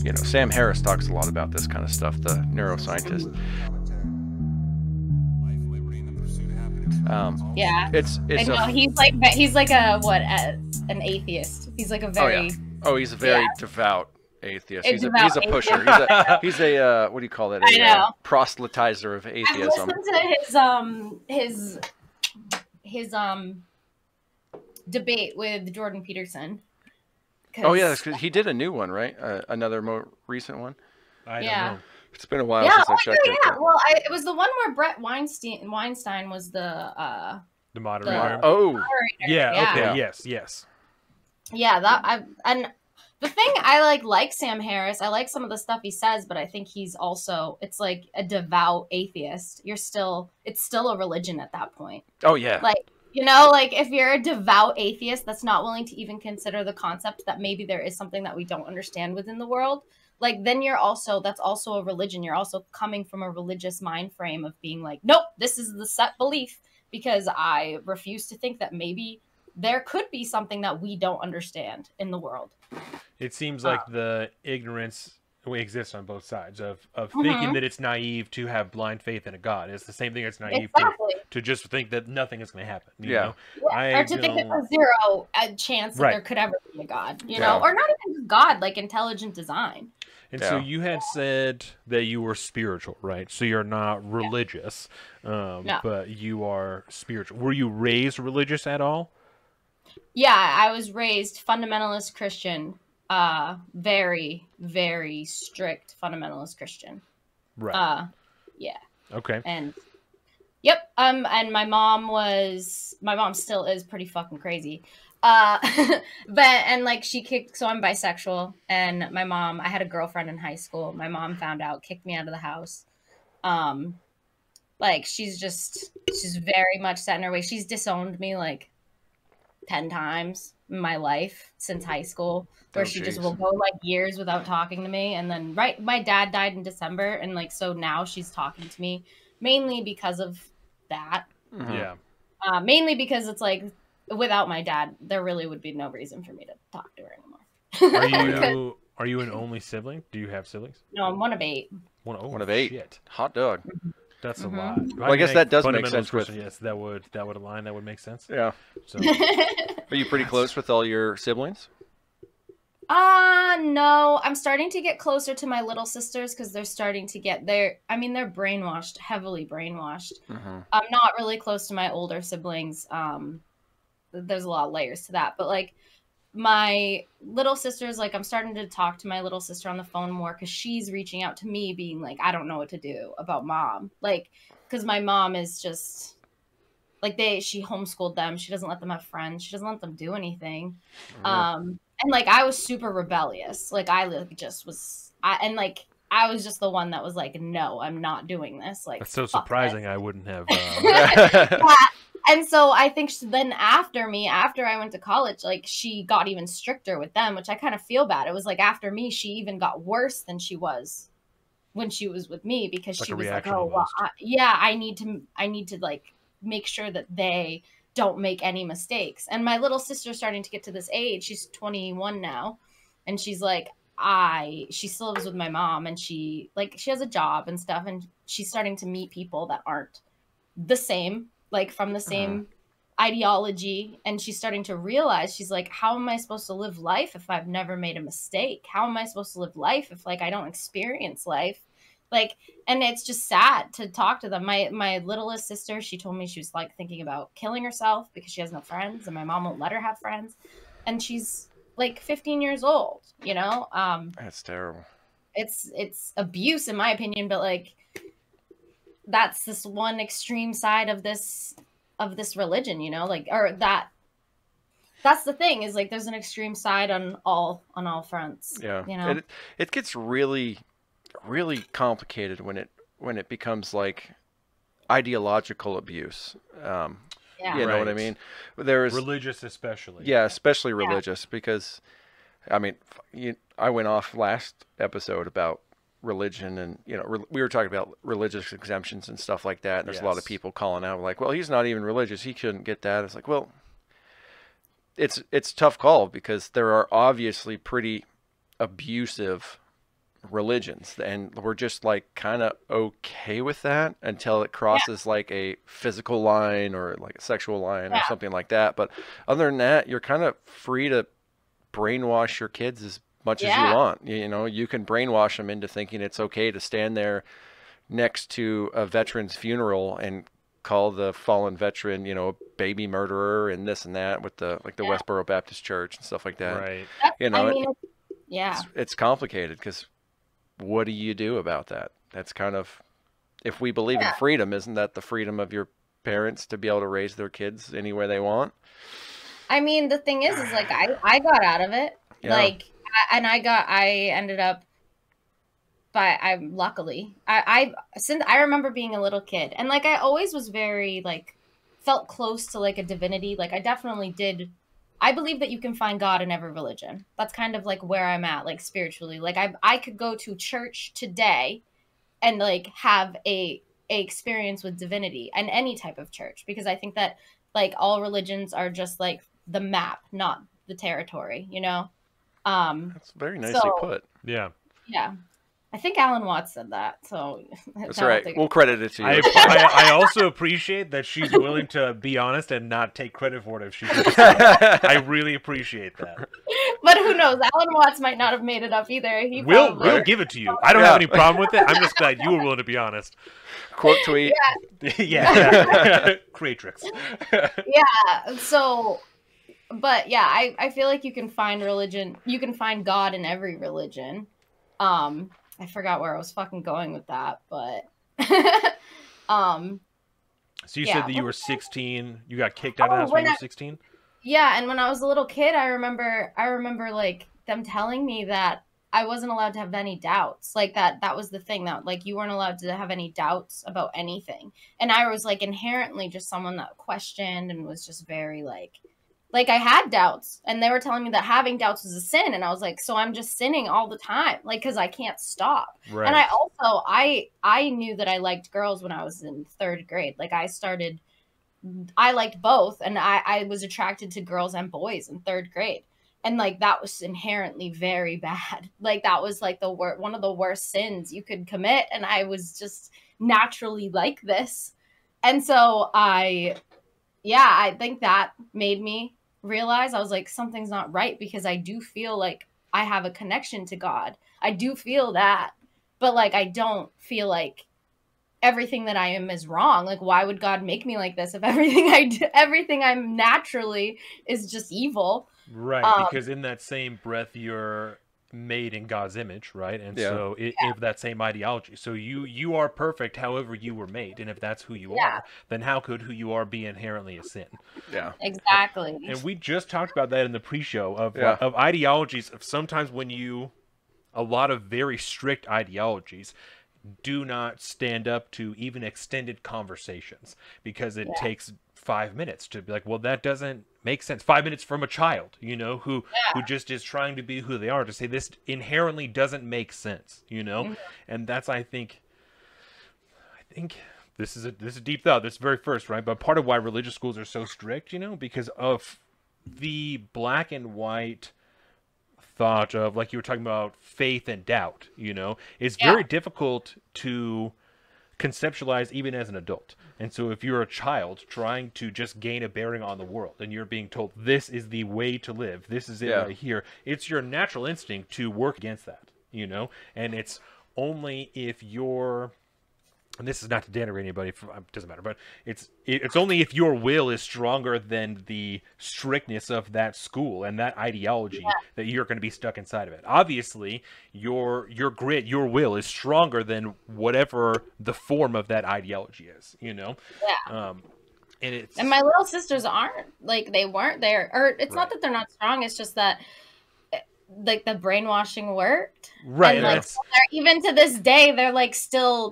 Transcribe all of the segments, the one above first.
you know, Sam Harris talks a lot about this kind of stuff, the neuroscientist. Yeah, it's and no, he's like an athist. He's like a oh yeah, very he's a very devout atheist. He's devout a pusher. atheist. He's a what do you call it? I know. Proselytizer of I've atheism. listened to his debate with Jordan Peterson. Oh yeah, that's 'cause he did a new one, right? Another more recent one. I don't know. It's been a while since I checked it. Yeah. Well, it was the one where Brett Weinstein was the moderator. Moderator. Yeah. Okay. Yes. Yeah. And the thing I like Sam Harris. I like some of the stuff he says, but I think he's also it's like a devout atheist. It's still a religion at that point. Oh yeah. Like, you know, like if you're a devout atheist that's not willing to even consider the concept that maybe there is something that we don't understand within the world, like then that's also a religion. You're also coming from a religious mind frame of being like, nope, this is the set belief because I refuse to think that maybe there could be something that we don't understand in the world. It seems like the ignorance exists on both sides of thinking that it's naive to have blind faith in a God. It's the same thing as naive to just think that nothing is going to happen. You know? Or to think that there's zero chance that there could ever be a God, you know, or not even God, like intelligent design. And so you had said that you were spiritual, right? So you're not religious, No. but you are spiritual. Were you raised religious at all? Yeah, I was raised fundamentalist Christian. Very, very strict fundamentalist Christian. Right. Yeah. Okay. And and my mom still is pretty fucking crazy. Like so I'm bisexual, and I had a girlfriend in high school. My mom found out, kicked me out of the house. Like she's very much set in her way. She's disowned me like 10 times in my life since high school, where she just will go like years without talking to me. And then my dad died in December, and like so now she's talking to me mainly because of that. Yeah. Mainly because it's like without my dad there really would be no reason for me to talk to her anymore. Are you an only sibling? Do you have siblings? No, I'm one of 8. One of 8. Shit. Hot dog. That's a lot. Well, I guess that does make sense with... Yes, that would align. That would make sense. Yeah. So. Are you pretty close with all your siblings? No. I'm starting to get closer to my little sisters because they're starting to get they're brainwashed, heavily brainwashed. I'm not really close to my older siblings. There's a lot of layers to that, but like my little sisters, like I'm starting to talk to my little sister on the phone more because she's reaching out to me being like, I don't know what to do about mom. Like, because my mom is just like she homeschooled them. She doesn't let them have friends. She doesn't let them do anything. And like I was super rebellious. Like I just was, I was just the one that was like, no, I'm not doing this. Like that's so surprising. I wouldn't have. And so I think then after I went to college, like she got even stricter with them, which I kind of feel bad. It was like after me, she even got worse than she was when she was with me because she was like, oh, well, I need to like make sure that they don't make any mistakes. And my little sister's starting to get to this age. She's 21 now. And she's like, she still lives with my mom, and she has a job and stuff. And she's starting to meet people that aren't the same, like from the same ideology. And she's starting to realize, she's like, how am I supposed to live life if I've never made a mistake? How am I supposed to live life if like I don't experience life? Like, and it's just sad to talk to them. My littlest sister, she told me she was like thinking about killing herself because she has no friends and my mom won't let her have friends. And she's like 15 years old, you know? That's terrible. It's abuse in my opinion, but like that's this one extreme side of this religion, you know? Like, or that's the thing, is like there's an extreme side on all fronts. Yeah. You know? And it gets really complicated when it becomes like ideological abuse. You know what I mean? There's religious, especially. Yeah, especially religious, because I mean, I went off last episode about religion, and you know, we were talking about religious exemptions and stuff like that. And there's a lot of people calling out like, well, he's not even religious, he shouldn't get that. It's like, well, it's a tough call because there are obviously pretty abusive religions, and we're just like kind of okay with that until it crosses like a physical line or like a sexual line or something like that. But other than that, you're kind of free to brainwash your kids as much as you want. You know, you can brainwash them into thinking it's okay to stand there next to a veteran's funeral and call the fallen veteran, you know, a baby murderer and this and that with the like the Westboro Baptist Church and stuff like that. Right. You know, I mean, it's complicated because what do you do about that? That's kind of, if we believe in freedom, isn't that the freedom of your parents to be able to raise their kids any way they want? I mean, the thing is like I got out of it, like, and I ended up. But since I remember being a little kid, and like I always was very like felt close to like a divinity. Like I definitely did. I believe that you can find God in every religion. That's kind of like where I'm at, like spiritually. Like I could go to church today and like have a experience with divinity and any type of church, because I think that like all religions are just like the map, not the territory, you know? That's very nicely put. Yeah. Yeah. I think Alan Watts said that, so that's right. We'll credit it to you. I also appreciate that she's willing to be honest and not take credit for it if she does. I really appreciate that. But who knows? Alan Watts might not have made it up either. We'll give it to you. I don't have any problem with it. I'm just glad you were willing to be honest. Quote tweet. Yeah. Creatrix. Yeah. So, but yeah, I feel like you can find religion. You can find God in every religion. I forgot where I was fucking going with that, but so you said that you were 16, you got kicked out of the house when you were 16? Yeah, and when I was a little kid, I remember like them telling me that I wasn't allowed to have any doubts. Like that was the thing, that like you weren't allowed to have any doubts about anything. And I was like inherently just someone that questioned and was just very like I had doubts, and they were telling me that having doubts was a sin. And I was like, so I'm just sinning all the time, like, cause I can't stop. Right. And I also, I knew that I liked girls when I was in 3rd grade. Like I liked both. And I was attracted to girls and boys in 3rd grade. And like, that was inherently very bad. Like that was like one of the worst sins you could commit. And I was just naturally like this. And so I think that made me realize, I was like, something's not right, because I do feel like I have a connection to God. I do feel that, but like I don't feel like everything that I am is wrong. Like, why would God make me like this if everything I'm naturally is just evil? Right, because in that same breath you're made in God's image, right? And so if that same ideology, so you are perfect however you were made, and if that's who you are, then how could who you are be inherently a sin? Yeah, exactly. And we just talked about that in the pre-show of ideologies, of sometimes when a lot of very strict ideologies do not stand up to even extended conversations, because it takes 5 minutes to be like, well, that doesn't make sense. 5 minutes from a child, you know, who just is trying to be who they are, to say this inherently doesn't make sense, you know? And that's, I think this is a deep thought. This very first, right? But part of why religious schools are so strict, you know, because of the black and white thought of, like you were talking about, faith and doubt, you know, it's very difficult to conceptualize even as an adult. And so if you're a child trying to just gain a bearing on the world, and you're being told this is the way to live, this is it right here, it's your natural instinct to work against that, you know? And it's only if you're, and this is not to denigrate anybody, it doesn't matter, but it's only if your will is stronger than the strictness of that school and that ideology that you're going to be stuck inside of it. Obviously, your grit, your will is stronger than whatever the form of that ideology is, you know? Yeah. And my little sisters aren't, like, they weren't there, or it's not that they're not strong, it's just that like the brainwashing worked, right? And like even to this day, they're still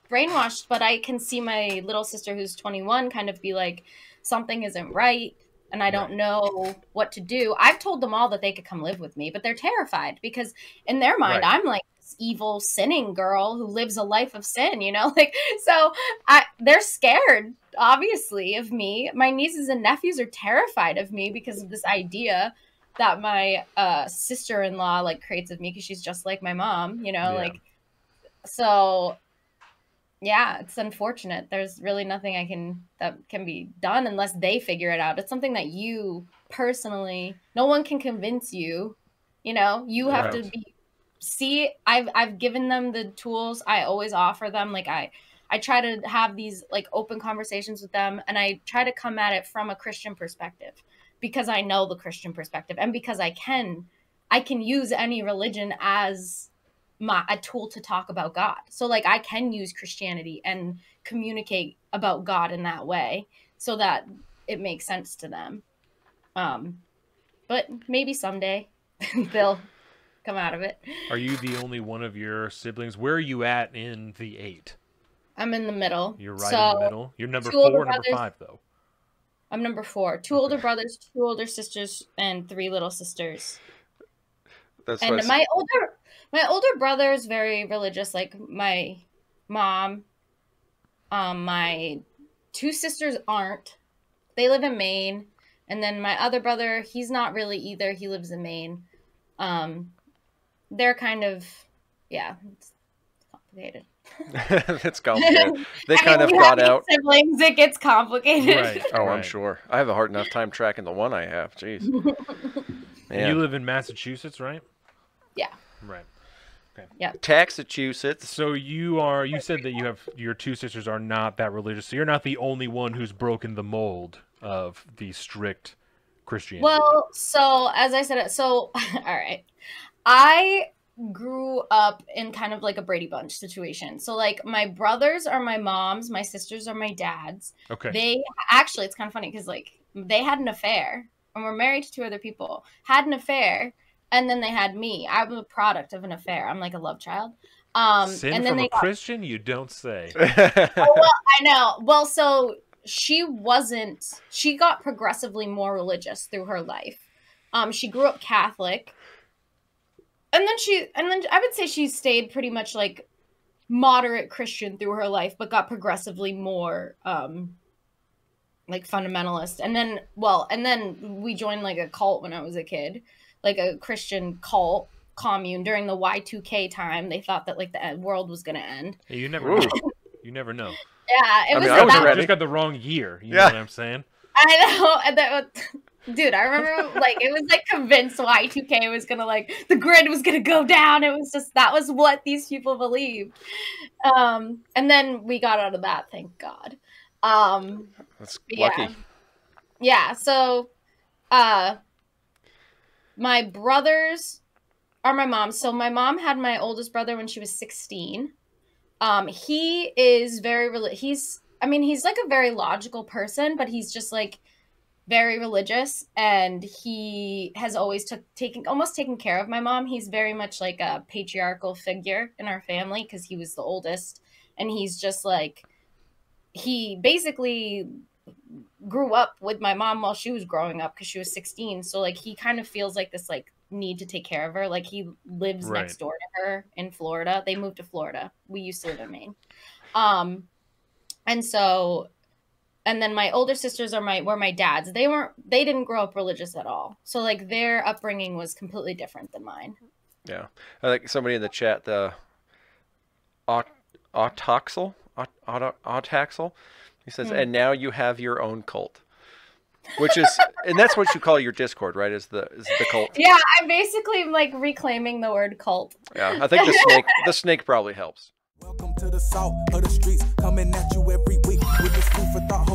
brainwashed. But I can see my little sister, who's 21, kind of be like, something isn't right, and I don't know what to do. I've told them all that they could come live with me, but they're terrified, because in their mind, I'm like this evil sinning girl who lives a life of sin, you know, like, so they're scared, obviously, of me. My nieces and nephews are terrified of me because of this idea. that my sister-in-law like creates of me, because she's just like my mom, you know, like, so yeah, it's unfortunate. There's really nothing that can be done unless they figure it out. It's something that you personally, no one can convince you, you know, you have to I've given them the tools. I always offer them, like, I try to have these like open conversations with them, and I try to come at it from a Christian perspective, because I know the Christian perspective, and because I can use any religion as a tool to talk about God. So like I can use Christianity and communicate about God in that way so that it makes sense to them. But maybe someday they'll come out of it. Are you the only one of your siblings? Where are you at in the 8? I'm in the middle. You're right in the middle. You're number 4 or number 5 though? I'm number 4. 2 older brothers, 2 older sisters, and 3 little sisters. That's and my older brother is very religious, like my mom. My 2 sisters aren't. They live in Maine. And then my other brother, he's not really either. He lives in Maine. They're kind of, yeah, it's complicated. It's complicated. They kind of got out. Siblings, it gets complicated. Right. Oh, I'm sure. I have a hard enough time tracking the one I have. Jeez. You live in Massachusetts, right? Yeah. Right. Okay. Yeah. Massachusetts. So you said that your 2 sisters are not that religious. So you're not the only one who's broken the mold of the strict Christianity. Well, so as I said, all right. I grew up in kind of like a Brady Bunch situation. So like my brothers are my mom's, my sisters are my dad's. Okay. They actually, it's kind of funny because like they had an affair and were married to 2 other people, had an affair, and then they had me. I'm a product of an affair. I'm like a love child. Sin and then from a Christian, you don't say. Oh, well, I know. Well, so she got progressively more religious through her life. She grew up Catholic. And then I would say she stayed pretty much like moderate Christian through her life, but got progressively more like fundamentalist. And then we joined like a cult when I was a kid, like a Christian cult commune during the Y2K time. They thought that like the world was gonna end. Hey, you never know. You never know. Yeah, I just got the wrong year. You know what I'm saying? I know. And that, dude, I remember like it was like convinced Y2K was gonna like the grid was gonna go down. It was just that was what these people believed. And then we got out of that, thank God. That's lucky. Yeah. So, my brothers are my mom. So my mom had my oldest brother when she was 16. He is very he's like a very logical person, but he's just like very religious, and he has always taken care of my mom. He's very much like a patriarchal figure in our family because he was the oldest, and he's just like, he basically grew up with my mom while she was growing up because she was 16. So like he kind of feels like this like need to take care of her. Like he lives next door to her in Florida. They moved to Florida. We used to live in Maine. And then my older sisters were my dad's. They didn't grow up religious at all. So like their upbringing was completely different than mine. Yeah. I like somebody in the chat, the Autoxel. He says, and now you have your own cult. Which is, and that's what you call your Discord, right? Is the cult? Yeah, I'm basically like reclaiming the word cult. Yeah, I think the snake probably helps. Welcome to the salt of the streets, coming at you every week with this food for thought.